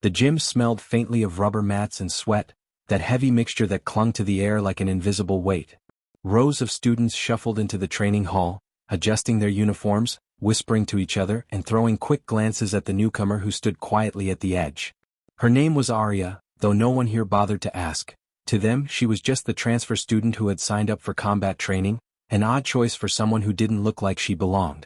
The gym smelled faintly of rubber mats and sweat, that heavy mixture that clung to the air like an invisible weight. Rows of students shuffled into the training hall, adjusting their uniforms, whispering to each other and throwing quick glances at the newcomer who stood quietly at the edge. Her name was Arya, though no one here bothered to ask. To them, she was just the transfer student who had signed up for combat training, an odd choice for someone who didn't look like she belonged.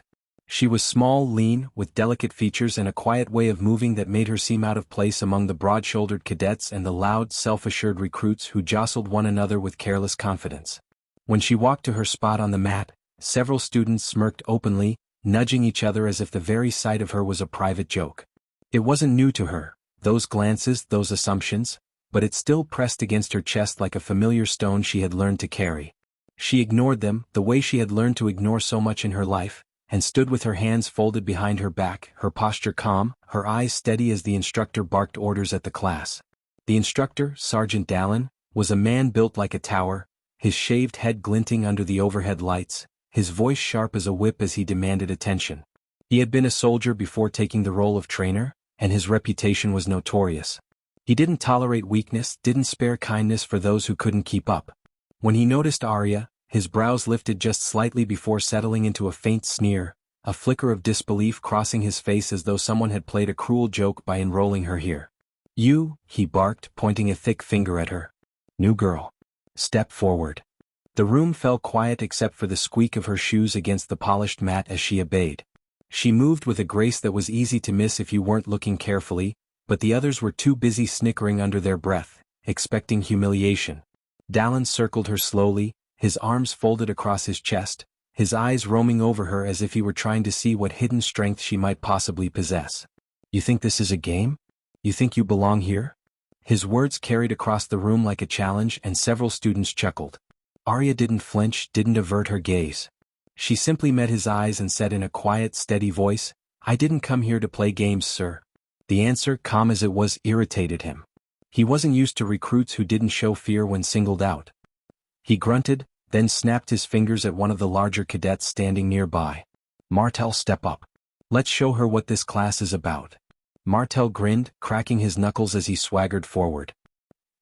She was small, lean, with delicate features and a quiet way of moving that made her seem out of place among the broad-shouldered cadets and the loud, self-assured recruits who jostled one another with careless confidence. When she walked to her spot on the mat, several students smirked openly, nudging each other as if the very sight of her was a private joke. It wasn't new to her, those glances, those assumptions, but it still pressed against her chest like a familiar stone she had learned to carry. She ignored them, the way she had learned to ignore so much in her life, and stood with her hands folded behind her back, her posture calm, her eyes steady as the instructor barked orders at the class. The instructor, Sergeant Dallin, was a man built like a tower, his shaved head glinting under the overhead lights, his voice sharp as a whip as he demanded attention. He had been a soldier before taking the role of trainer, and his reputation was notorious. He didn't tolerate weakness, didn't spare kindness for those who couldn't keep up. When he noticed Arya, his brows lifted just slightly before settling into a faint sneer, a flicker of disbelief crossing his face as though someone had played a cruel joke by enrolling her here. "You," he barked, pointing a thick finger at her. "New girl. Step forward." The room fell quiet except for the squeak of her shoes against the polished mat as she obeyed. She moved with a grace that was easy to miss if you weren't looking carefully, but the others were too busy snickering under their breath, expecting humiliation. Dallin circled her slowly, his arms folded across his chest, his eyes roaming over her as if he were trying to see what hidden strength she might possibly possess. "You think this is a game? You think you belong here?" His words carried across the room like a challenge and several students chuckled. Arya didn't flinch, didn't avert her gaze. She simply met his eyes and said in a quiet, steady voice, "I didn't come here to play games, sir." The answer, calm as it was, irritated him. He wasn't used to recruits who didn't show fear when singled out. He grunted, then snapped his fingers at one of the larger cadets standing nearby. "Martel, step up. Let's show her what this class is about." Martel grinned, cracking his knuckles as he swaggered forward.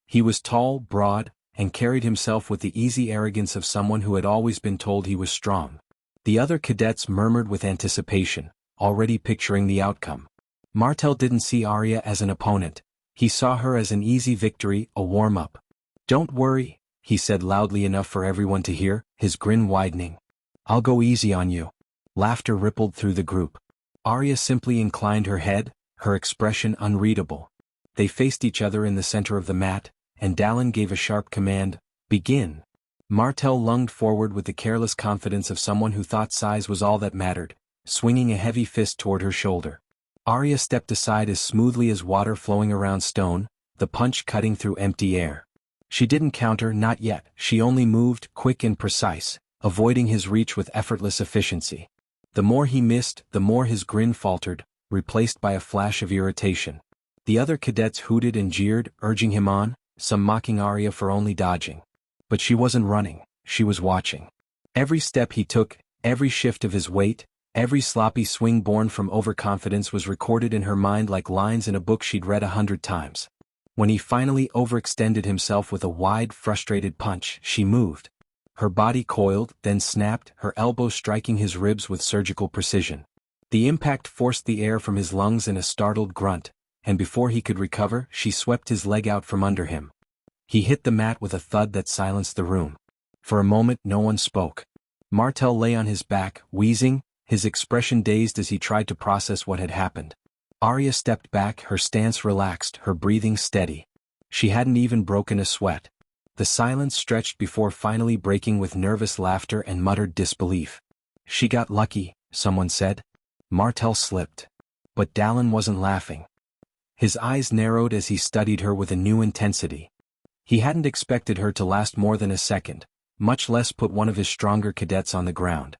He was tall, broad, and carried himself with the easy arrogance of someone who had always been told he was strong. The other cadets murmured with anticipation, already picturing the outcome. Martel didn't see Arya as an opponent. He saw her as an easy victory, a warm-up. "Don't worry," he said loudly enough for everyone to hear, his grin widening. "I'll go easy on you." Laughter rippled through the group. Arya simply inclined her head, her expression unreadable. They faced each other in the center of the mat, and Dallin gave a sharp command, "Begin." Martel lunged forward with the careless confidence of someone who thought size was all that mattered, swinging a heavy fist toward her shoulder. Arya stepped aside as smoothly as water flowing around stone, the punch cutting through empty air. She didn't counter, not yet, she only moved, quick and precise, avoiding his reach with effortless efficiency. The more he missed, the more his grin faltered, replaced by a flash of irritation. The other cadets hooted and jeered, urging him on, some mocking Arya for only dodging. But she wasn't running, she was watching. Every step he took, every shift of his weight, every sloppy swing born from overconfidence was recorded in her mind like lines in a book she'd read 100 times. When he finally overextended himself with a wide, frustrated punch, she moved. Her body coiled, then snapped, her elbow striking his ribs with surgical precision. The impact forced the air from his lungs in a startled grunt, and before he could recover, she swept his leg out from under him. He hit the mat with a thud that silenced the room. For a moment no one spoke. Martel lay on his back, wheezing, his expression dazed as he tried to process what had happened. Arya stepped back, her stance relaxed, her breathing steady. She hadn't even broken a sweat. The silence stretched before finally breaking with nervous laughter and muttered disbelief. "She got lucky," someone said. Martel slipped. But Dallin wasn't laughing. His eyes narrowed as he studied her with a new intensity. He hadn't expected her to last more than a second, much less put one of his stronger cadets on the ground.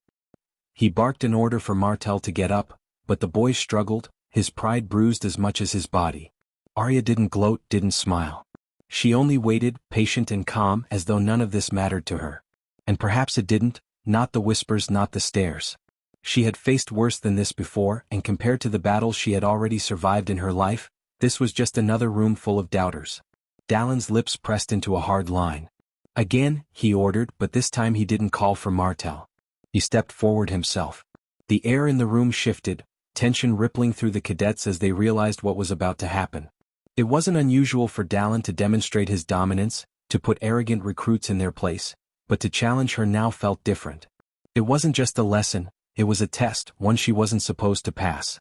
He barked an order for Martel to get up, but the boy struggled, his pride bruised as much as his body. Arya didn't gloat, didn't smile. She only waited, patient and calm, as though none of this mattered to her. And perhaps it didn't, not the whispers, not the stares. She had faced worse than this before, and compared to the battles she had already survived in her life, This was just another room full of doubters. Dallin's lips pressed into a hard line. Again, he ordered, but this time he didn't call for Martel. He stepped forward himself. The air in the room shifted, tension rippling through the cadets as they realized what was about to happen. It wasn't unusual for Dallin to demonstrate his dominance, to put arrogant recruits in their place, but to challenge her now felt different. It wasn't just a lesson, it was a test, one she wasn't supposed to pass.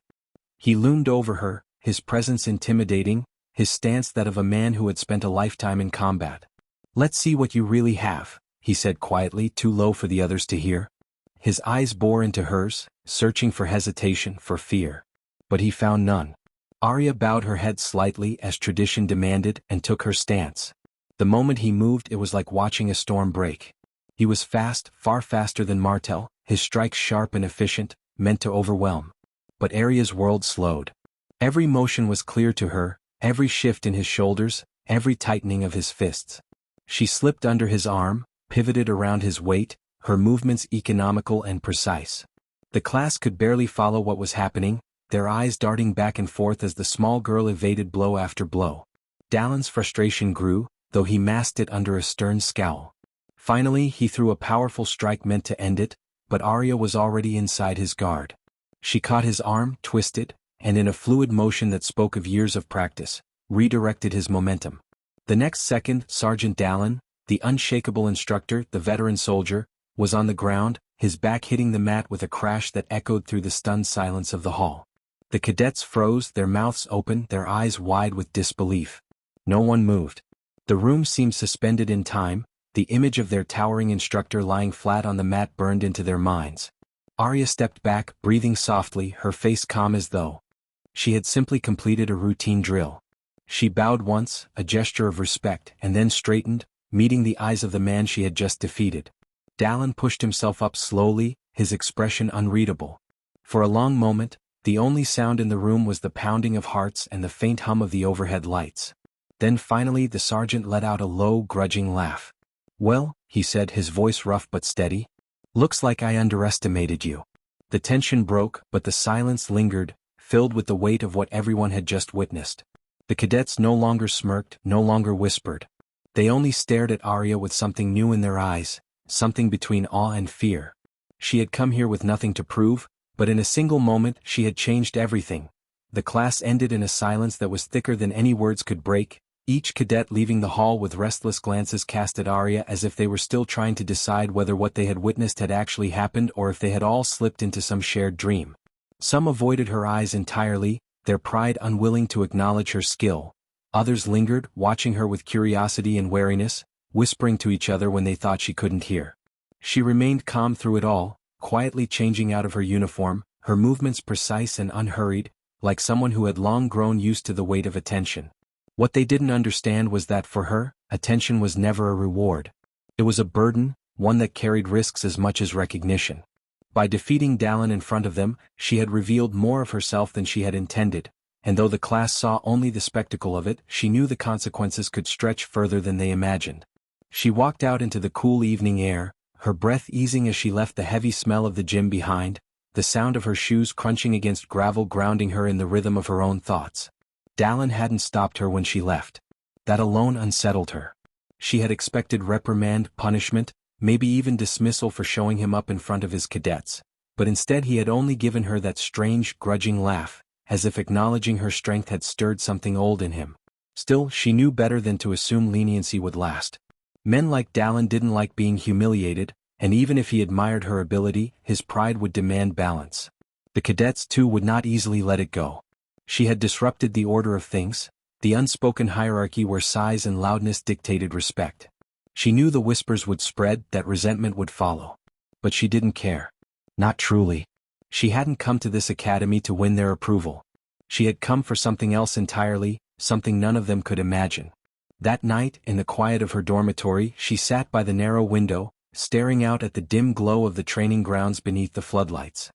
He loomed over her, his presence intimidating, his stance that of a man who had spent a lifetime in combat. "Let's see what you really have," he said quietly, too low for the others to hear. His eyes bore into hers, searching for hesitation, for fear. But he found none. Arya bowed her head slightly as tradition demanded and took her stance. The moment he moved, it was like watching a storm break. He was fast, far faster than Martel, his strikes sharp and efficient, meant to overwhelm. But Arya's world slowed. Every motion was clear to her, every shift in his shoulders, every tightening of his fists. She slipped under his arm, pivoted around his weight, her movements economical and precise. The class could barely follow what was happening, their eyes darting back and forth as the small girl evaded blow after blow. Dallin's frustration grew, though he masked it under a stern scowl. Finally, he threw a powerful strike meant to end it, but Arya was already inside his guard. She caught his arm, twisted, and in a fluid motion that spoke of years of practice, redirected his momentum. The next second, Sergeant Dallin, the unshakable instructor, the veteran soldier, was on the ground, his back hitting the mat with a crash that echoed through the stunned silence of the hall. The cadets froze, their mouths open, their eyes wide with disbelief. No one moved. The room seemed suspended in time, the image of their towering instructor lying flat on the mat burned into their minds. Arya stepped back, breathing softly, her face calm as though she had simply completed a routine drill. She bowed once, a gesture of respect, and then straightened, meeting the eyes of the man she had just defeated. Dallin pushed himself up slowly, his expression unreadable. For a long moment, the only sound in the room was the pounding of hearts and the faint hum of the overhead lights. Then finally the sergeant let out a low, grudging laugh. "Well," he said, his voice rough but steady, "looks like I underestimated you." The tension broke, but the silence lingered, filled with the weight of what everyone had just witnessed. The cadets no longer smirked, no longer whispered. They only stared at Arya with something new in their eyes, something between awe and fear. She had come here with nothing to prove, but in a single moment she had changed everything. The class ended in a silence that was thicker than any words could break, each cadet leaving the hall with restless glances cast at Arya as if they were still trying to decide whether what they had witnessed had actually happened or if they had all slipped into some shared dream. Some avoided her eyes entirely, their pride unwilling to acknowledge her skill. Others lingered, watching her with curiosity and wariness, whispering to each other when they thought she couldn't hear. She remained calm through it all, quietly changing out of her uniform, her movements precise and unhurried, like someone who had long grown used to the weight of attention. What they didn't understand was that for her, attention was never a reward. It was a burden, one that carried risks as much as recognition. By defeating Dallin in front of them, she had revealed more of herself than she had intended, and though the class saw only the spectacle of it, she knew the consequences could stretch further than they imagined. She walked out into the cool evening air, her breath easing as she left the heavy smell of the gym behind, the sound of her shoes crunching against gravel grounding her in the rhythm of her own thoughts. Dallin hadn't stopped her when she left. That alone unsettled her. She had expected reprimand, punishment, maybe even dismissal for showing him up in front of his cadets, but instead he had only given her that strange, grudging laugh, as if acknowledging her strength had stirred something old in him. Still, she knew better than to assume leniency would last. Men like Dallin didn't like being humiliated, and even if he admired her ability, his pride would demand balance. The cadets too would not easily let it go. She had disrupted the order of things, the unspoken hierarchy where size and loudness dictated respect. She knew the whispers would spread, that resentment would follow. But she didn't care. Not truly. She hadn't come to this academy to win their approval. She had come for something else entirely, something none of them could imagine. That night, in the quiet of her dormitory, she sat by the narrow window, staring out at the dim glow of the training grounds beneath the floodlights.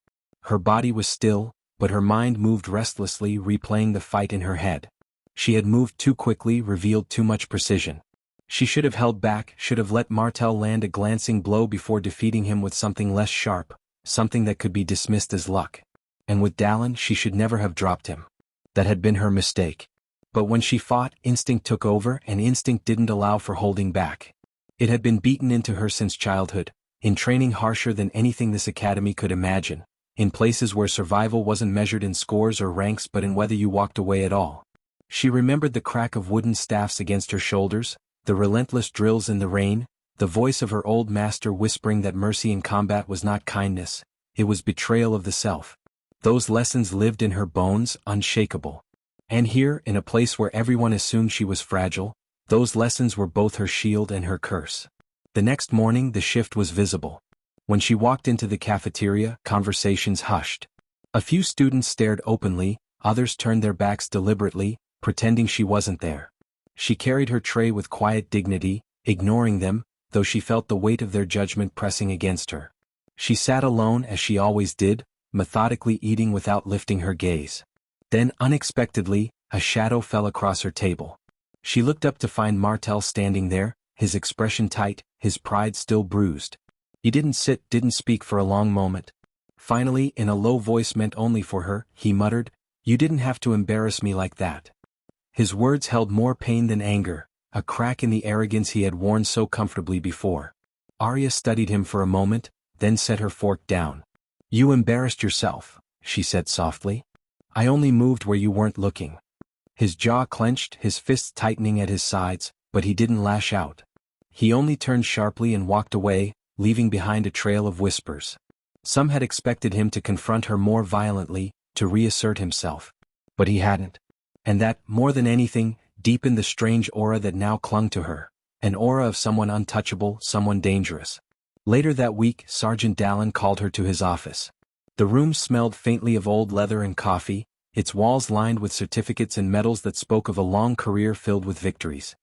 Her body was still, but her mind moved restlessly, replaying the fight in her head. She had moved too quickly, revealed too much precision. She should have held back, should have let Martel land a glancing blow before defeating him with something less sharp, something that could be dismissed as luck. And with Dallin, she should never have dropped him. That had been her mistake. But when she fought, instinct took over, and instinct didn't allow for holding back. It had been beaten into her since childhood, in training harsher than anything this academy could imagine, in places where survival wasn't measured in scores or ranks but in whether you walked away at all. She remembered the crack of wooden staffs against her shoulders, the relentless drills in the rain, the voice of her old master whispering that mercy in combat was not kindness, it was betrayal of the self. Those lessons lived in her bones, unshakable. And here, in a place where everyone assumed she was fragile, those lessons were both her shield and her curse. The next morning the shift was visible. When she walked into the cafeteria, conversations hushed. A few students stared openly, others turned their backs deliberately, pretending she wasn't there. She carried her tray with quiet dignity, ignoring them, though she felt the weight of their judgment pressing against her. She sat alone as she always did, methodically eating without lifting her gaze. Then, unexpectedly, a shadow fell across her table. She looked up to find Martel standing there, his expression tight, his pride still bruised. He didn't speak for a long moment. Finally, in a low voice meant only for her, he muttered, "You didn't have to embarrass me like that." His words held more pain than anger, a crack in the arrogance he had worn so comfortably before. Arya studied him for a moment, then set her fork down. "You embarrassed yourself," she said softly. "I only moved where you weren't looking." His jaw clenched, his fists tightening at his sides, but he didn't lash out. He only turned sharply and walked away, leaving behind a trail of whispers. Some had expected him to confront her more violently, to reassert himself. But he hadn't. And that, more than anything, deepened the strange aura that now clung to her. An aura of someone untouchable, someone dangerous. Later that week, Sergeant Dallin called her to his office. The room smelled faintly of old leather and coffee, its walls lined with certificates and medals that spoke of a long career filled with victories.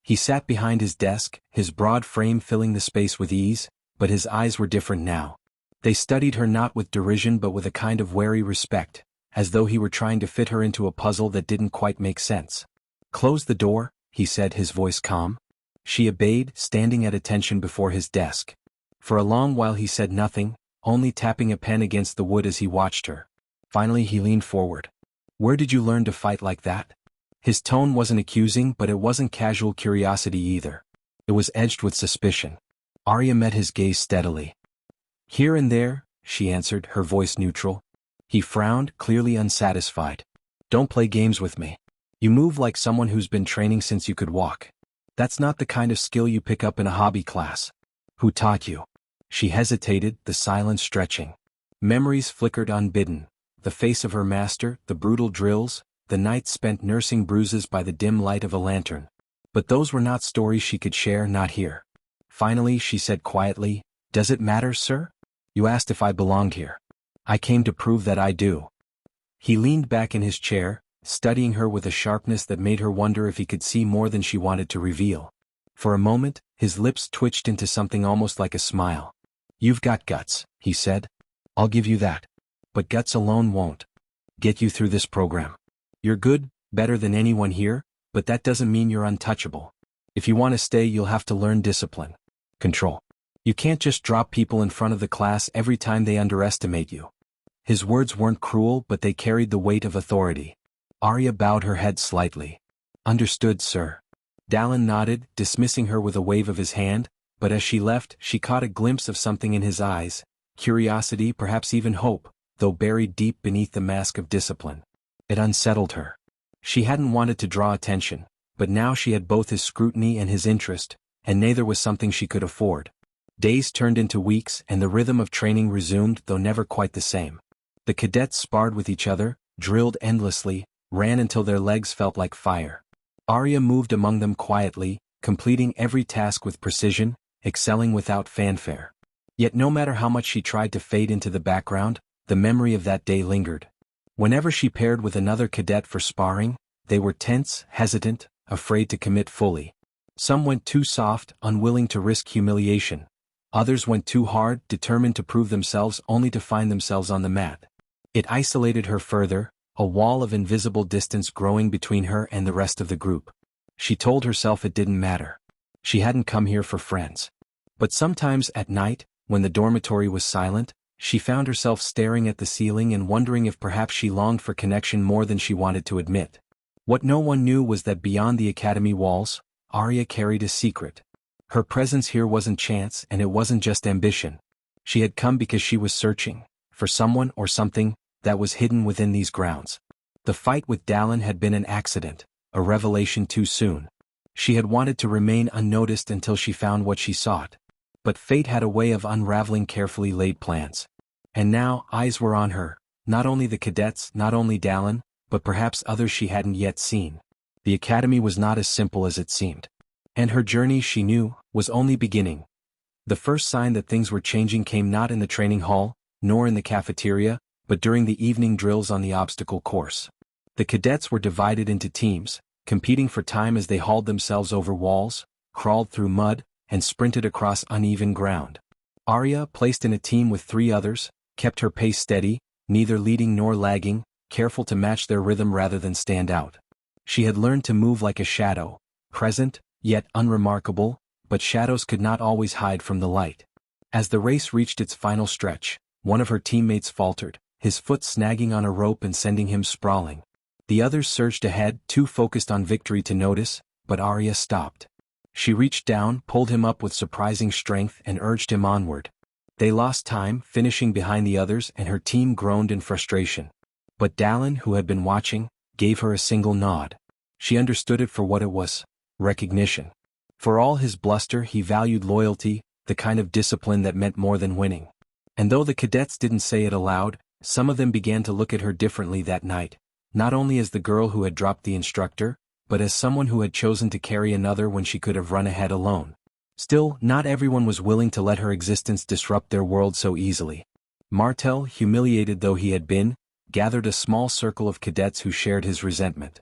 He sat behind his desk, his broad frame filling the space with ease, but his eyes were different now. They studied her not with derision but with a kind of wary respect, as though he were trying to fit her into a puzzle that didn't quite make sense. "Close the door," he said, his voice calm. She obeyed, standing at attention before his desk. For a long while he said nothing, only tapping a pen against the wood as he watched her. Finally he leaned forward. "Where did you learn to fight like that?" His tone wasn't accusing, but it wasn't casual curiosity either. It was edged with suspicion. Arya met his gaze steadily. "Here and there," she answered, her voice neutral. He frowned, clearly unsatisfied. "Don't play games with me. You move like someone who's been training since you could walk. That's not the kind of skill you pick up in a hobby class." "Who taught you?" She hesitated, the silence stretching. Memories flickered unbidden. The face of her master, the brutal drills, the nights spent nursing bruises by the dim light of a lantern. But those were not stories she could share, not here. Finally she said quietly, "Does it matter, sir? You asked if I belonged here. I came to prove that I do." He leaned back in his chair, studying her with a sharpness that made her wonder if he could see more than she wanted to reveal. For a moment, his lips twitched into something almost like a smile. "You've got guts," he said. "I'll give you that. But guts alone won't get you through this program. You're good, better than anyone here, but that doesn't mean you're untouchable. If you want to stay, you'll have to learn discipline. Control. You can't just drop people in front of the class every time they underestimate you." His words weren't cruel, but they carried the weight of authority. Arya bowed her head slightly. "Understood, sir." Dallin nodded, dismissing her with a wave of his hand, but as she left, she caught a glimpse of something in his eyes, curiosity, perhaps even hope, though buried deep beneath the mask of discipline. It unsettled her. She hadn't wanted to draw attention, but now she had both his scrutiny and his interest, and neither was something she could afford. Days turned into weeks and the rhythm of training resumed, though never quite the same. The cadets sparred with each other, drilled endlessly, ran until their legs felt like fire. Arya moved among them quietly, completing every task with precision, excelling without fanfare. Yet no matter how much she tried to fade into the background, the memory of that day lingered. Whenever she paired with another cadet for sparring, they were tense, hesitant, afraid to commit fully. Some went too soft, unwilling to risk humiliation. Others went too hard, determined to prove themselves only to find themselves on the mat. It isolated her further, a wall of invisible distance growing between her and the rest of the group. She told herself it didn't matter. She hadn't come here for friends. But sometimes at night, when the dormitory was silent, she found herself staring at the ceiling and wondering if perhaps she longed for connection more than she wanted to admit. What no one knew was that beyond the academy walls, Arya carried a secret. Her presence here wasn't chance, and it wasn't just ambition. She had come because she was searching for someone or something that was hidden within these grounds. The fight with Dallin had been an accident, a revelation too soon. She had wanted to remain unnoticed until she found what she sought. But fate had a way of unraveling carefully laid plans. And now, eyes were on her, not only the cadets, not only Dallin, but perhaps others she hadn't yet seen. The academy was not as simple as it seemed. And her journey, she knew, was only beginning. The first sign that things were changing came not in the training hall, nor in the cafeteria, but during the evening drills on the obstacle course. The cadets were divided into teams, competing for time as they hauled themselves over walls, crawled through mud, and sprinted across uneven ground. Arya, placed in a team with 3 others, kept her pace steady, neither leading nor lagging, careful to match their rhythm rather than stand out. She had learned to move like a shadow, present, yet unremarkable, but shadows could not always hide from the light. As the race reached its final stretch, one of her teammates faltered, his foot snagging on a rope and sending him sprawling. The others surged ahead, too focused on victory to notice, but Arya stopped. She reached down, pulled him up with surprising strength, and urged him onward. They lost time, finishing behind the others, and her team groaned in frustration. But Dallin, who had been watching, gave her a single nod. She understood it for what it was: recognition. For all his bluster, he valued loyalty, the kind of discipline that meant more than winning. And though the cadets didn't say it aloud, some of them began to look at her differently that night, not only as the girl who had dropped the instructor, but as someone who had chosen to carry another when she could have run ahead alone. Still, not everyone was willing to let her existence disrupt their world so easily. Martel, humiliated though he had been, gathered a small circle of cadets who shared his resentment.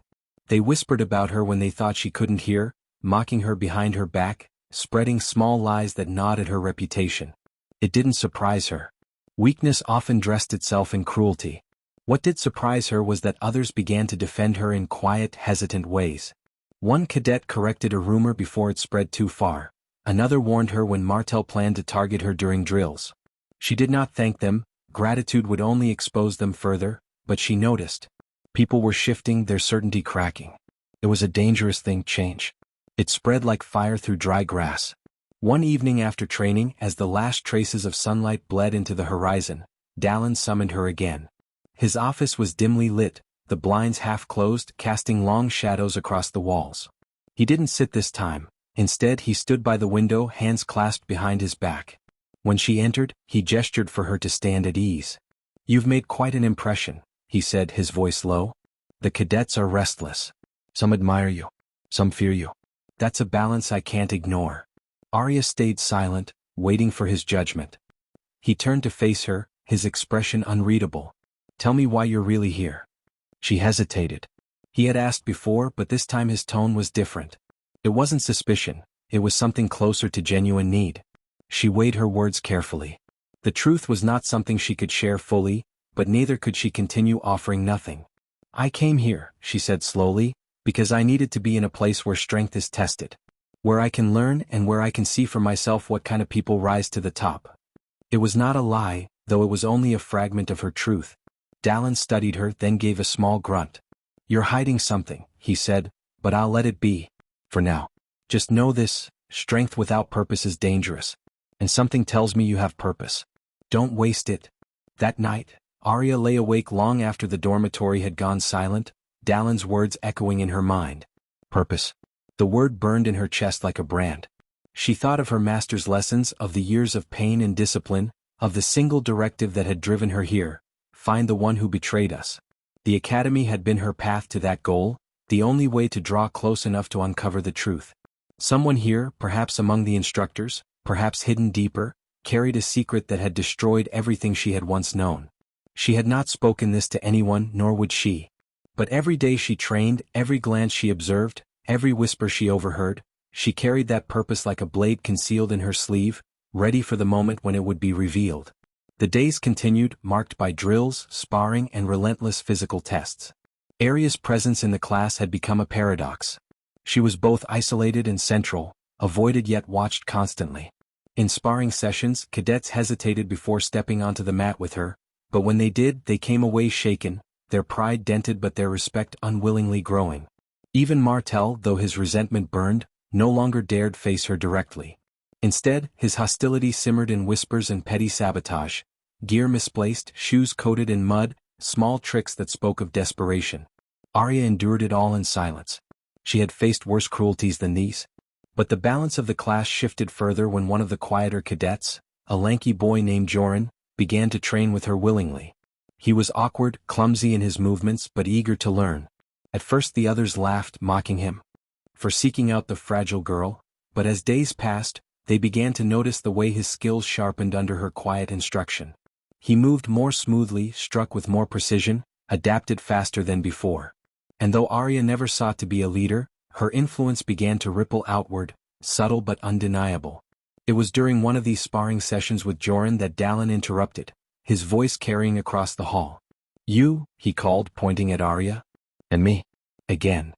They whispered about her when they thought she couldn't hear, mocking her behind her back, spreading small lies that gnawed at her reputation. It didn't surprise her. Weakness often dressed itself in cruelty. What did surprise her was that others began to defend her in quiet, hesitant ways. One cadet corrected a rumor before it spread too far. Another warned her when Martel planned to target her during drills. She did not thank them, gratitude would only expose them further, but she noticed. People were shifting, their certainty cracking. It was a dangerous thing, change. It spread like fire through dry grass. One evening after training, as the last traces of sunlight bled into the horizon, Dallin summoned her again. His office was dimly lit, the blinds half closed, casting long shadows across the walls. He didn't sit this time. Instead, he stood by the window, hands clasped behind his back. When she entered, he gestured for her to stand at ease. "You've made quite an impression," he said, his voice low. "The cadets are restless. Some admire you. Some fear you. That's a balance I can't ignore." Arya stayed silent, waiting for his judgment. He turned to face her, his expression unreadable. "Tell me why you're really here." She hesitated. He had asked before, but this time his tone was different. It wasn't suspicion, it was something closer to genuine need. She weighed her words carefully. The truth was not something she could share fully, but neither could she continue offering nothing. "I came here," she said slowly, "because I needed to be in a place where strength is tested. Where I can learn and where I can see for myself what kind of people rise to the top." It was not a lie, though it was only a fragment of her truth. Dallin studied her, then gave a small grunt. "You're hiding something," he said, "but I'll let it be. For now. Just know this, strength without purpose is dangerous. And something tells me you have purpose. Don't waste it." That night, Arya lay awake long after the dormitory had gone silent, Dallin's words echoing in her mind. Purpose. The word burned in her chest like a brand. She thought of her master's lessons, of the years of pain and discipline, of the single directive that had driven her here: find the one who betrayed us. The academy had been her path to that goal, the only way to draw close enough to uncover the truth. Someone here, perhaps among the instructors, perhaps hidden deeper, carried a secret that had destroyed everything she had once known. She had not spoken this to anyone, nor would she. But every day she trained, every glance she observed, every whisper she overheard, she carried that purpose like a blade concealed in her sleeve, ready for the moment when it would be revealed. The days continued, marked by drills, sparring, and relentless physical tests. Arya's presence in the class had become a paradox. She was both isolated and central, avoided yet watched constantly. In sparring sessions, cadets hesitated before stepping onto the mat with her, but when they did, they came away shaken, their pride dented but their respect unwillingly growing. Even Martel, though his resentment burned, no longer dared face her directly. Instead, his hostility simmered in whispers and petty sabotage, gear misplaced, shoes coated in mud, small tricks that spoke of desperation. Arya endured it all in silence. She had faced worse cruelties than these. But the balance of the class shifted further when one of the quieter cadets, a lanky boy named Joran, began to train with her willingly. He was awkward, clumsy in his movements but eager to learn. At first the others laughed, mocking him for seeking out the fragile girl, but as days passed, they began to notice the way his skills sharpened under her quiet instruction. He moved more smoothly, struck with more precision, adapted faster than before. And though Arya never sought to be a leader, her influence began to ripple outward, subtle but undeniable. It was during one of these sparring sessions with Joran that Dallin interrupted, his voice carrying across the hall. "You," he called, pointing at Arya. "And me." Again.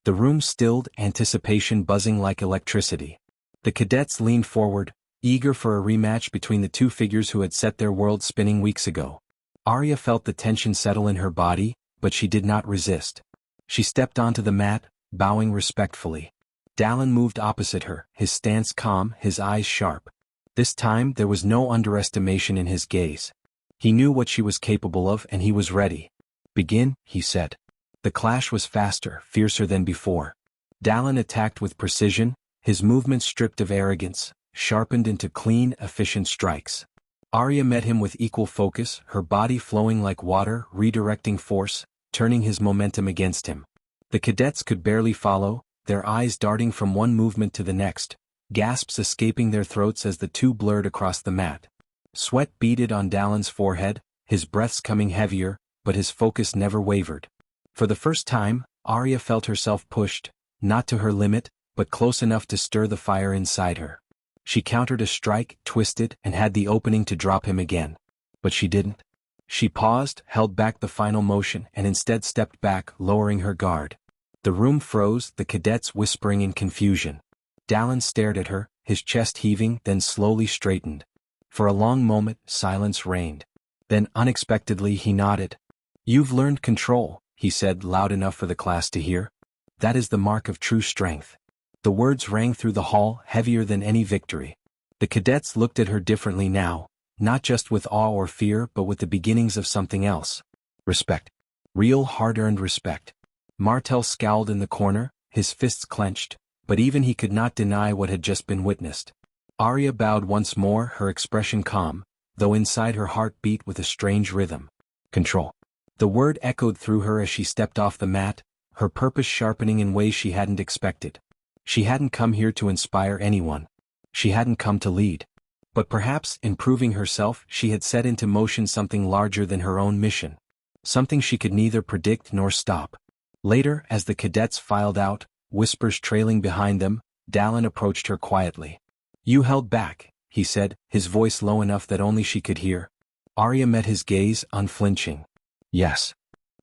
The room stilled, anticipation buzzing like electricity. The cadets leaned forward, eager for a rematch between the two figures who had set their world spinning weeks ago. Arya felt the tension settle in her body, but she did not resist. She stepped onto the mat, bowing respectfully. Dallin moved opposite her, his stance calm, his eyes sharp. This time there was no underestimation in his gaze. He knew what she was capable of and he was ready. "Begin," he said. The clash was faster, fiercer than before. Dallin attacked with precision, his movements stripped of arrogance, sharpened into clean, efficient strikes. Arya met him with equal focus, her body flowing like water, redirecting force, turning his momentum against him. The cadets could barely follow, their eyes darting from one movement to the next, gasps escaping their throats as the two blurred across the mat. Sweat beaded on Dallin's forehead, his breaths coming heavier, but his focus never wavered. For the first time, Arya felt herself pushed, not to her limit, but close enough to stir the fire inside her. She countered a strike, twisted, and had the opening to drop him again. But she didn't. She paused, held back the final motion, and instead stepped back, lowering her guard. The room froze, the cadets whispering in confusion. Dallin stared at her, his chest heaving, then slowly straightened. For a long moment, silence reigned. Then, unexpectedly, he nodded. "You've learned control," he said loud enough for the class to hear. "That is the mark of true strength." The words rang through the hall, heavier than any victory. The cadets looked at her differently now, not just with awe or fear but with the beginnings of something else. Respect. Real hard-earned respect. Martel scowled in the corner, his fists clenched, but even he could not deny what had just been witnessed. Arya bowed once more, her expression calm, though inside her heart beat with a strange rhythm. Control. The word echoed through her as she stepped off the mat, her purpose sharpening in ways she hadn't expected. She hadn't come here to inspire anyone. She hadn't come to lead. But perhaps, in proving herself, she had set into motion something larger than her own mission. Something she could neither predict nor stop. Later, as the cadets filed out, whispers trailing behind them, Dallin approached her quietly. "You held back," he said, his voice low enough that only she could hear. Arya met his gaze, unflinching. "Yes."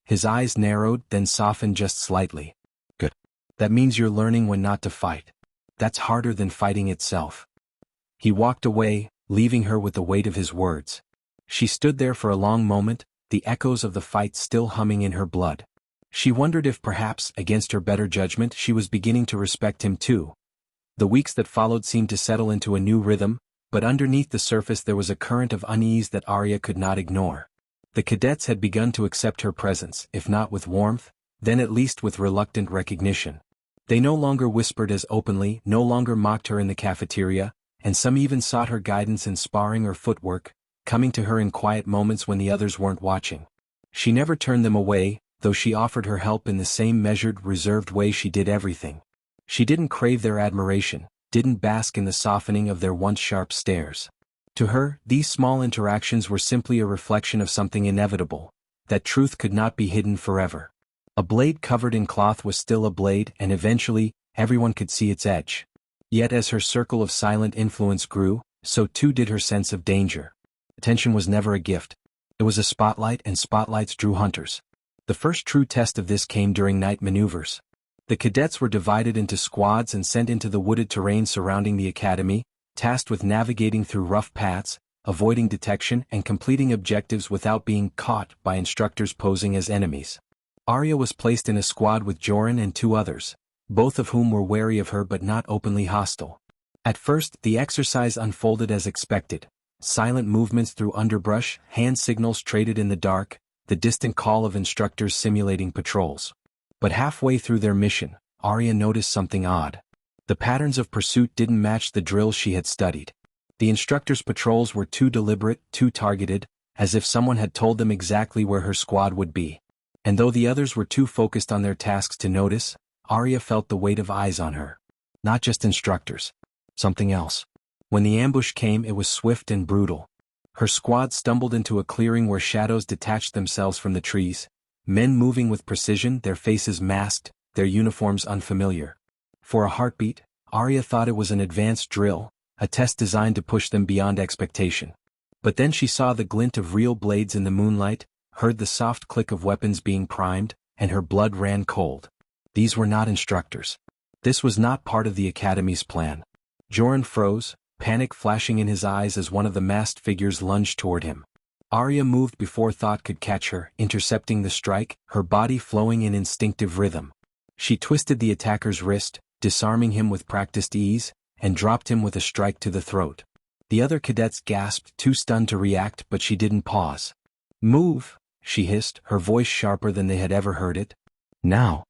His eyes narrowed, then softened just slightly. "Good. That means you're learning when not to fight. That's harder than fighting itself." He walked away, leaving her with the weight of his words. She stood there for a long moment, the echoes of the fight still humming in her blood. She wondered if perhaps, against her better judgment, she was beginning to respect him too. The weeks that followed seemed to settle into a new rhythm, but underneath the surface there was a current of unease that Arya could not ignore. The cadets had begun to accept her presence, if not with warmth, then at least with reluctant recognition. They no longer whispered as openly, no longer mocked her in the cafeteria, and some even sought her guidance in sparring or footwork, coming to her in quiet moments when the others weren't watching. She never turned them away, though she offered her help in the same measured, reserved way she did everything. She didn't crave their admiration, didn't bask in the softening of their once sharp stares. To her, these small interactions were simply a reflection of something inevitable, that truth could not be hidden forever. A blade covered in cloth was still a blade, and eventually, everyone could see its edge. Yet as her circle of silent influence grew, so too did her sense of danger. Attention was never a gift. It was a spotlight, and spotlights drew hunters. The first true test of this came during night maneuvers. The cadets were divided into squads and sent into the wooded terrain surrounding the academy, tasked with navigating through rough paths, avoiding detection and completing objectives without being caught by instructors posing as enemies. Arya was placed in a squad with Joran and 2 others, both of whom were wary of her but not openly hostile. At first, the exercise unfolded as expected. Silent movements through underbrush, hand signals traded in the dark, the distant call of instructors simulating patrols. But halfway through their mission, Arya noticed something odd. The patterns of pursuit didn't match the drills she had studied. The instructors' patrols were too deliberate, too targeted, as if someone had told them exactly where her squad would be. And though the others were too focused on their tasks to notice, Arya felt the weight of eyes on her. Not just instructors. Something else. When the ambush came, it was swift and brutal. Her squad stumbled into a clearing where shadows detached themselves from the trees, men moving with precision, their faces masked, their uniforms unfamiliar. For a heartbeat, Arya thought it was an advanced drill, a test designed to push them beyond expectation. But then she saw the glint of real blades in the moonlight, heard the soft click of weapons being primed, and her blood ran cold. These were not instructors. This was not part of the Academy's plan. Joran froze, panic flashing in his eyes as one of the masked figures lunged toward him. Arya moved before thought could catch her, intercepting the strike, her body flowing in instinctive rhythm. She twisted the attacker's wrist, disarming him with practiced ease, and dropped him with a strike to the throat. The other cadets gasped, too stunned to react, but she didn't pause. "Move," she hissed, her voice sharper than they had ever heard it. Now.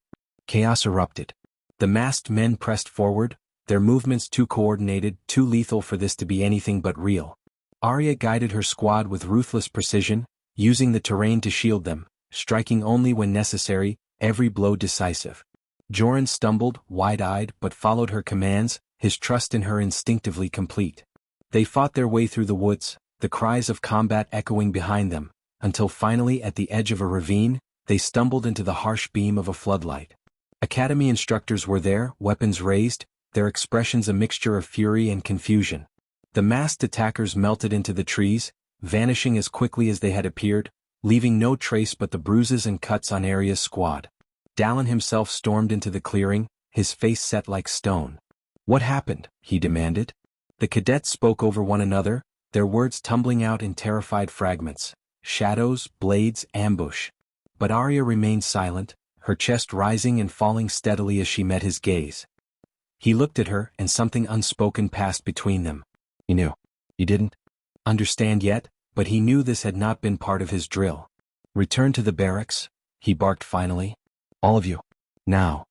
Chaos erupted. The masked men pressed forward, their movements too coordinated, too lethal for this to be anything but real. Arya guided her squad with ruthless precision, using the terrain to shield them, striking only when necessary, every blow decisive. Joran stumbled, wide-eyed, but followed her commands, his trust in her instinctively complete. They fought their way through the woods, the cries of combat echoing behind them, until finally at the edge of a ravine, they stumbled into the harsh beam of a floodlight. Academy instructors were there, weapons raised, their expressions a mixture of fury and confusion. The masked attackers melted into the trees, vanishing as quickly as they had appeared, leaving no trace but the bruises and cuts on Arya's squad. Dallin himself stormed into the clearing, his face set like stone. "What happened?" he demanded. The cadets spoke over one another, their words tumbling out in terrified fragments. Shadows, blades, ambush. But Arya remained silent, her chest rising and falling steadily as she met his gaze. He looked at her, and something unspoken passed between them. He knew. He didn't understand yet, but he knew this had not been part of his drill. "Return to the barracks," he barked finally. "All of you. Now."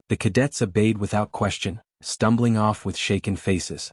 The cadets obeyed without question, stumbling off with shaken faces.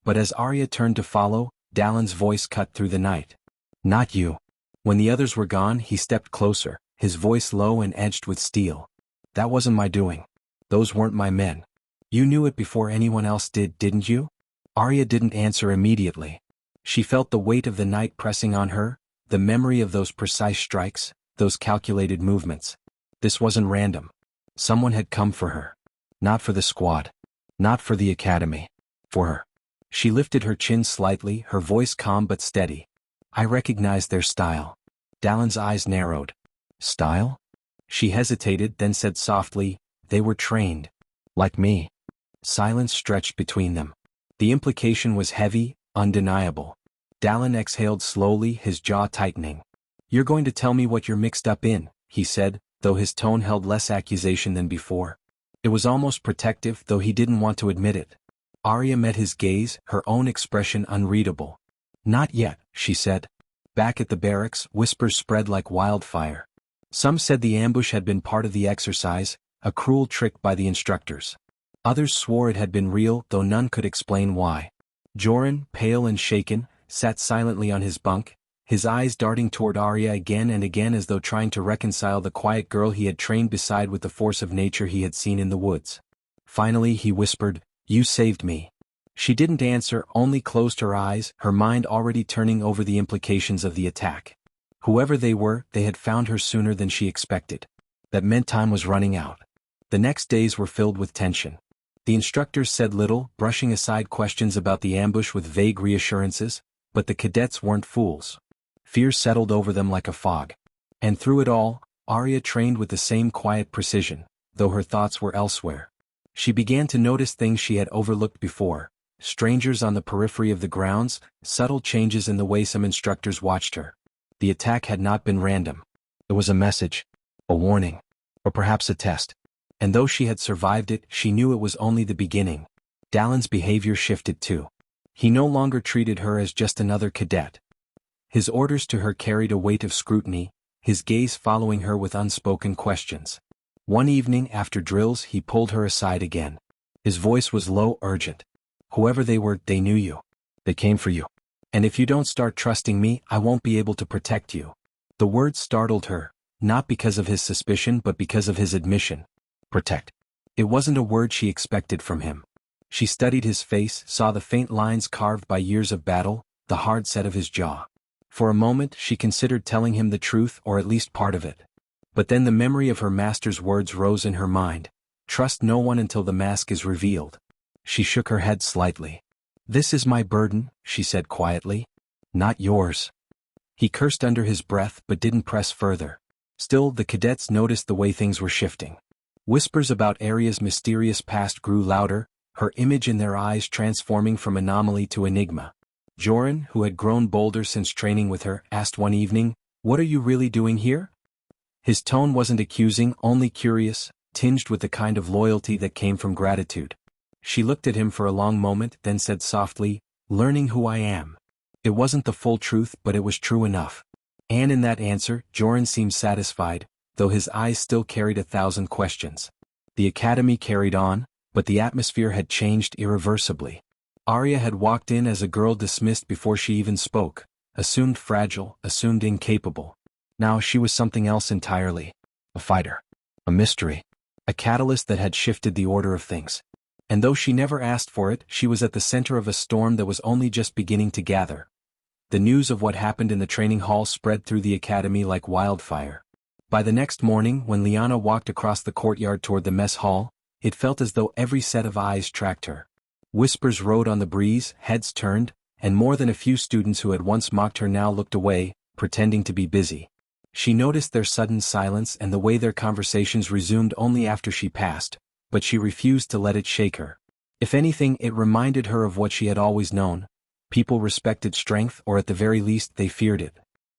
But as Arya turned to follow, Dallin's voice cut through the night. "Not you." When the others were gone, he stepped closer, his voice low and edged with steel. "That wasn't my doing. Those weren't my men. You knew it before anyone else did, didn't you?" Arya didn't answer immediately. She felt the weight of the night pressing on her, the memory of those precise strikes, those calculated movements. This wasn't random. Someone had come for her. Not for the squad. Not for the academy. For her. She lifted her chin slightly, her voice calm but steady. "I recognized their style." Dallin's eyes narrowed. "Style?" She hesitated, then said softly, "They were trained. Like me." Silence stretched between them. The implication was heavy, undeniable. Dallin exhaled slowly, his jaw tightening. "You're going to tell me what you're mixed up in," he said, though his tone held less accusation than before. It was almost protective, though he didn't want to admit it. Arya met his gaze, her own expression unreadable. "Not yet," she said. Back at the barracks, whispers spread like wildfire. Some said the ambush had been part of the exercise, a cruel trick by the instructors. Others swore it had been real, though none could explain why. Joran, pale and shaken, sat silently on his bunk, his eyes darting toward Arya again and again as though trying to reconcile the quiet girl he had trained beside with the force of nature he had seen in the woods. Finally he whispered, "You saved me." She didn't answer, only closed her eyes, her mind already turning over the implications of the attack. Whoever they were, they had found her sooner than she expected. That meant time was running out. The next days were filled with tension. The instructors said little, brushing aside questions about the ambush with vague reassurances, but the cadets weren't fools. Fear settled over them like a fog. And through it all, Arya trained with the same quiet precision, though her thoughts were elsewhere. She began to notice things she had overlooked before, strangers on the periphery of the grounds, subtle changes in the way some instructors watched her. The attack had not been random. It was a message, a warning. Or perhaps a test. And though she had survived it, she knew it was only the beginning. Dallin's behavior shifted too. He no longer treated her as just another cadet. His orders to her carried a weight of scrutiny, his gaze following her with unspoken questions. One evening after drills he pulled her aside again. His voice was low, urgent. "Whoever they were, they knew you. They came for you. And if you don't start trusting me, I won't be able to protect you." The words startled her, not because of his suspicion but because of his admission. Protect. It wasn't a word she expected from him. She studied his face, saw the faint lines carved by years of battle, the hard set of his jaw. For a moment she considered telling him the truth, or at least part of it. But then the memory of her master's words rose in her mind. Trust no one until the mask is revealed. She shook her head slightly. "This is my burden," she said quietly. "Not yours." He cursed under his breath but didn't press further. Still, the cadets noticed the way things were shifting. Whispers about Aria's mysterious past grew louder, her image in their eyes transforming from anomaly to enigma. Joran, who had grown bolder since training with her, asked one evening, "What are you really doing here?" His tone wasn't accusing, only curious, tinged with the kind of loyalty that came from gratitude. She looked at him for a long moment, then said softly, "Learning who I am." It wasn't the full truth, but it was true enough. And in that answer, Joran seemed satisfied, though his eyes still carried 1,000 questions. The academy carried on, but the atmosphere had changed irreversibly. Aria had walked in as a girl dismissed before she even spoke, assumed fragile, assumed incapable. Now she was something else entirely. A fighter. A mystery. A catalyst that had shifted the order of things. And though she never asked for it, she was at the center of a storm that was only just beginning to gather. The news of what happened in the training hall spread through the academy like wildfire. By the next morning, when Liana walked across the courtyard toward the mess hall, it felt as though every set of eyes tracked her. Whispers rode on the breeze, heads turned, and more than a few students who had once mocked her now looked away, pretending to be busy. She noticed their sudden silence and the way their conversations resumed only after she passed, but she refused to let it shake her. If anything, it reminded her of what she had always known. People respected strength, or at the very least they feared it.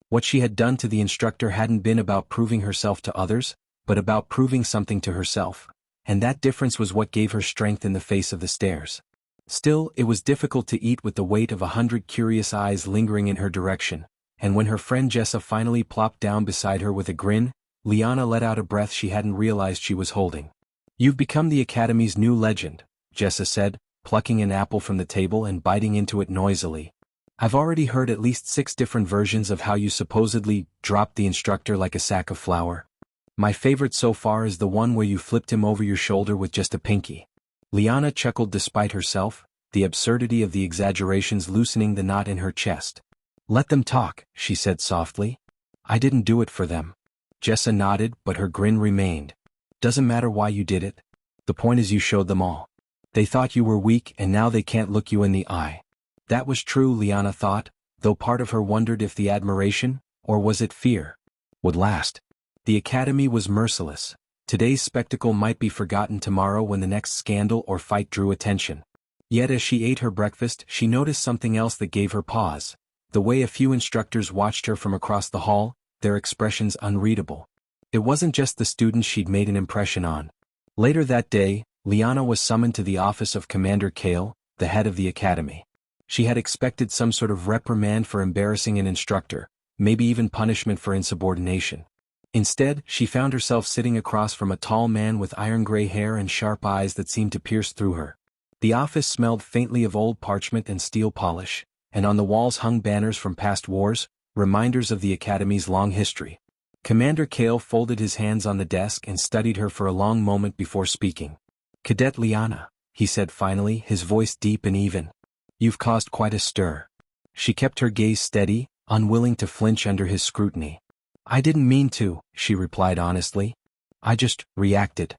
What she had done to the instructor hadn't been about proving herself to others, but about proving something to herself. And that difference was what gave her strength in the face of the stares. Still, it was difficult to eat with the weight of 100 curious eyes lingering in her direction, and when her friend Jessa finally plopped down beside her with a grin, Liana let out a breath she hadn't realized she was holding. "You've become the Academy's new legend," Jessa said, plucking an apple from the table and biting into it noisily. "I've already heard at least 6 different versions of how you supposedly dropped the instructor like a sack of flour. My favorite so far is the one where you flipped him over your shoulder with just a pinky." Liana chuckled despite herself, the absurdity of the exaggerations loosening the knot in her chest. "Let them talk," she said softly. "I didn't do it for them." Jessa nodded, but her grin remained. "Doesn't matter why you did it. The point is you showed them all. They thought you were weak and now they can't look you in the eye." That was true, Liana thought, though part of her wondered if the admiration, or was it fear, would last. The Academy was merciless. Today's spectacle might be forgotten tomorrow when the next scandal or fight drew attention. Yet as she ate her breakfast, she noticed something else that gave her pause. The way a few instructors watched her from across the hall, their expressions unreadable. It wasn't just the students she'd made an impression on. Later that day, Liana was summoned to the office of Commander Kale, the head of the academy. She had expected some sort of reprimand for embarrassing an instructor, maybe even punishment for insubordination. Instead, she found herself sitting across from a tall man with iron-gray hair and sharp eyes that seemed to pierce through her. The office smelled faintly of old parchment and steel polish, and on the walls hung banners from past wars, reminders of the academy's long history. Commander Kale folded his hands on the desk and studied her for a long moment before speaking. "Cadet Liana," he said finally, his voice deep and even. "You've caused quite a stir." She kept her gaze steady, unwilling to flinch under his scrutiny. "I didn't mean to," she replied honestly. "I just reacted."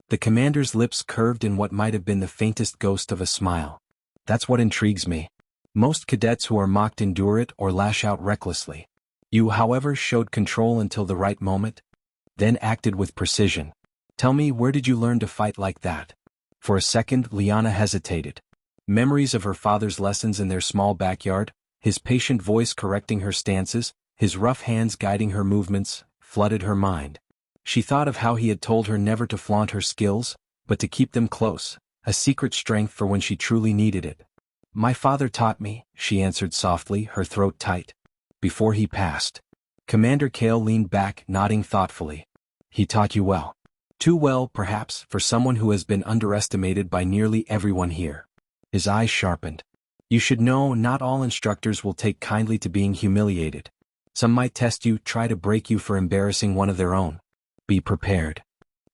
The commander's lips curved in what might have been the faintest ghost of a smile. "That's what intrigues me. Most cadets who are mocked endure it or lash out recklessly. You, however, showed control until the right moment, then acted with precision. Tell me, where did you learn to fight like that?" For a second, Liana hesitated. Memories of her father's lessons in their small backyard, his patient voice correcting her stances, his rough hands guiding her movements, flooded her mind. She thought of how he had told her never to flaunt her skills, but to keep them close, a secret strength for when she truly needed it. "My father taught me," she answered softly, her throat tight. "Before he passed." Commander Kale leaned back, nodding thoughtfully. "He taught you well. Too well, perhaps, for someone who has been underestimated by nearly everyone here." His eyes sharpened. "You should know not all instructors will take kindly to being humiliated. Some might test you, try to break you for embarrassing one of their own. Be prepared."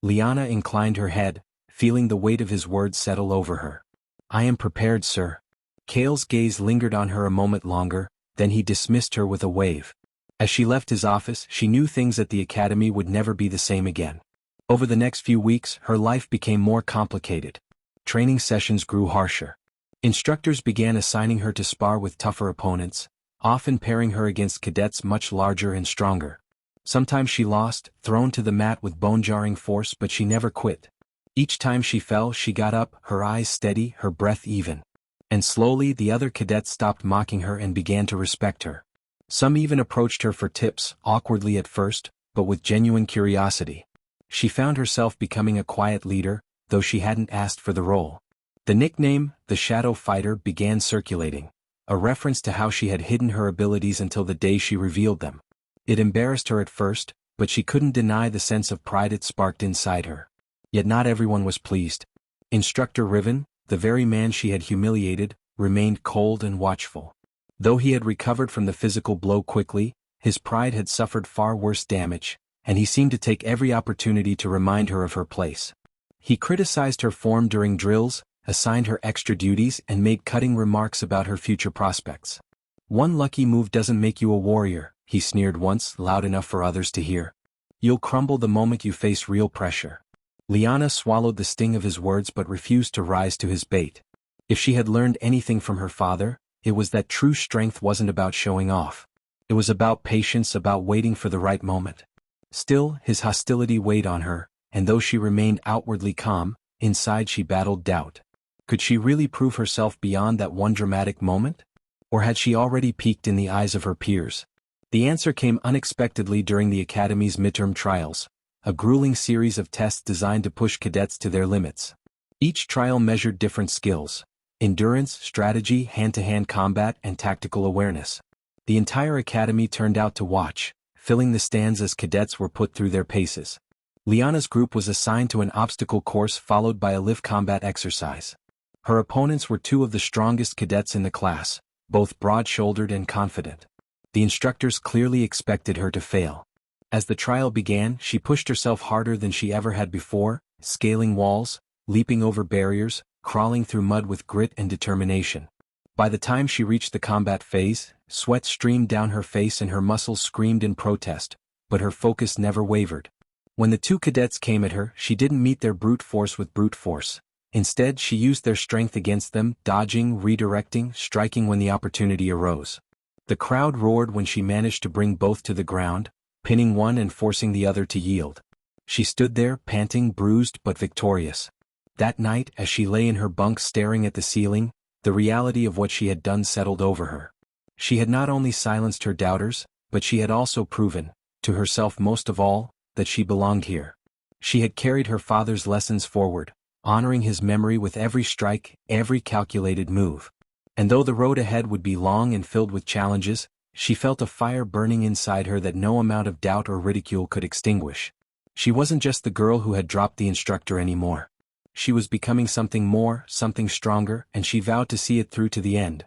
Liana inclined her head, feeling the weight of his words settle over her. "I am prepared, sir." Kale's gaze lingered on her a moment longer, then he dismissed her with a wave. As she left his office, she knew things at the academy would never be the same again. Over the next few weeks, her life became more complicated. Training sessions grew harsher. Instructors began assigning her to spar with tougher opponents, often pairing her against cadets much larger and stronger. Sometimes she lost, thrown to the mat with bone-jarring force, but she never quit. Each time she fell, she got up, her eyes steady, her breath even. And slowly the other cadets stopped mocking her and began to respect her. Some even approached her for tips, awkwardly at first, but with genuine curiosity. She found herself becoming a quiet leader, though she hadn't asked for the role. The nickname, the Shadow Fighter, began circulating, a reference to how she had hidden her abilities until the day she revealed them. It embarrassed her at first, but she couldn't deny the sense of pride it sparked inside her. Yet not everyone was pleased. Instructor Riven, the very man she had humiliated, remained cold and watchful. Though he had recovered from the physical blow quickly, his pride had suffered far worse damage, and he seemed to take every opportunity to remind her of her place. He criticized her form during drills, assigned her extra duties, and made cutting remarks about her future prospects. "One lucky move doesn't make you a warrior," he sneered once, loud enough for others to hear. "You'll crumble the moment you face real pressure." Liana swallowed the sting of his words but refused to rise to his bait. If she had learned anything from her father, it was that true strength wasn't about showing off. It was about patience, about waiting for the right moment. Still, his hostility weighed on her, and though she remained outwardly calm, inside she battled doubt. Could she really prove herself beyond that one dramatic moment? Or had she already peaked in the eyes of her peers? The answer came unexpectedly during the Academy's midterm trials, a grueling series of tests designed to push cadets to their limits. Each trial measured different skills: endurance, strategy, hand-to-hand combat, and tactical awareness. The entire academy turned out to watch, filling the stands as cadets were put through their paces. Liana's group was assigned to an obstacle course followed by a live combat exercise. Her opponents were two of the strongest cadets in the class, both broad-shouldered and confident. The instructors clearly expected her to fail. As the trial began, she pushed herself harder than she ever had before, scaling walls, leaping over barriers, crawling through mud with grit and determination. By the time she reached the combat phase, sweat streamed down her face and her muscles screamed in protest, but her focus never wavered. When the two cadets came at her, she didn't meet their brute force with brute force. Instead, she used their strength against them, dodging, redirecting, striking when the opportunity arose. The crowd roared when she managed to bring both to the ground, pinning one and forcing the other to yield. She stood there, panting, bruised but victorious. That night, as she lay in her bunk staring at the ceiling, the reality of what she had done settled over her. She had not only silenced her doubters, but she had also proven, to herself most of all, that she belonged here. She had carried her father's lessons forward, honoring his memory with every strike, every calculated move. And though the road ahead would be long and filled with challenges, she felt a fire burning inside her that no amount of doubt or ridicule could extinguish. She wasn't just the girl who had dropped the instructor anymore. She was becoming something more, something stronger, and she vowed to see it through to the end.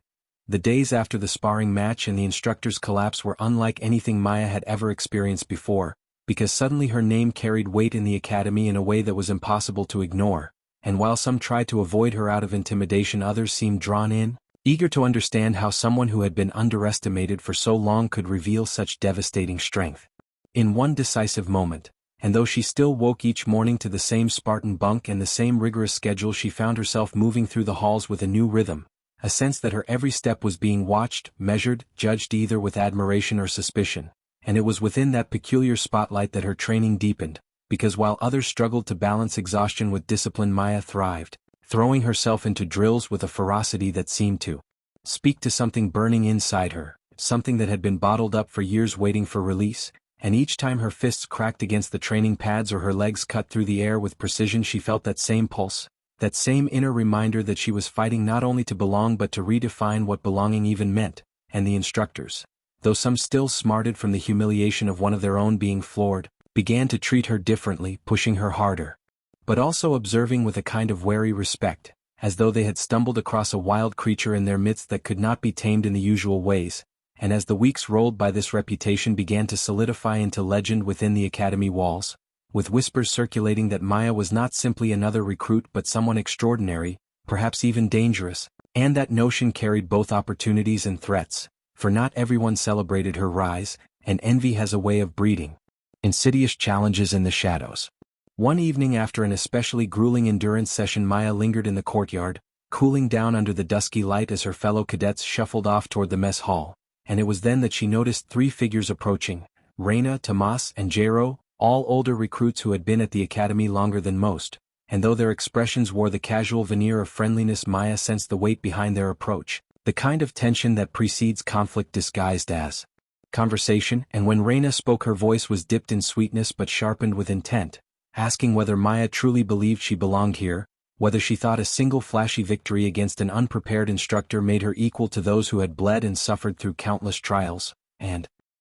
The days after the sparring match and the instructor's collapse were unlike anything Maya had ever experienced before, because suddenly her name carried weight in the academy in a way that was impossible to ignore, and while some tried to avoid her out of intimidation, others seemed drawn in, eager to understand how someone who had been underestimated for so long could reveal such devastating strength. In one decisive moment, and though she still woke each morning to the same Spartan bunk and the same rigorous schedule, she found herself moving through the halls with a new rhythm, a sense that her every step was being watched, measured, judged either with admiration or suspicion, and it was within that peculiar spotlight that her training deepened, because while others struggled to balance exhaustion with discipline, Maya thrived, throwing herself into drills with a ferocity that seemed to speak to something burning inside her, something that had been bottled up for years waiting for release, and each time her fists cracked against the training pads or her legs cut through the air with precision she felt that same pulse, that same inner reminder that she was fighting not only to belong but to redefine what belonging even meant. And the instructors, though some still smarted from the humiliation of one of their own being floored, began to treat her differently, pushing her harder, but also observing with a kind of wary respect, as though they had stumbled across a wild creature in their midst that could not be tamed in the usual ways. And as the weeks rolled by, this reputation began to solidify into legend within the academy walls, with whispers circulating that Maya was not simply another recruit but someone extraordinary, perhaps even dangerous, and that notion carried both opportunities and threats, for not everyone celebrated her rise, and envy has a way of breeding insidious challenges in the shadows. One evening after an especially grueling endurance session, Maya lingered in the courtyard, cooling down under the dusky light as her fellow cadets shuffled off toward the mess hall, and it was then that she noticed three figures approaching: Reina, Tomas, and Jairo, all older recruits who had been at the academy longer than most, and though their expressions wore the casual veneer of friendliness, Maya sensed the weight behind their approach, the kind of tension that precedes conflict disguised as conversation. And when Reina spoke, her voice was dipped in sweetness but sharpened with intent, asking whether Maya truly believed she belonged here, whether she thought a single flashy victory against an unprepared instructor made her equal to those who had bled and suffered through countless trials, and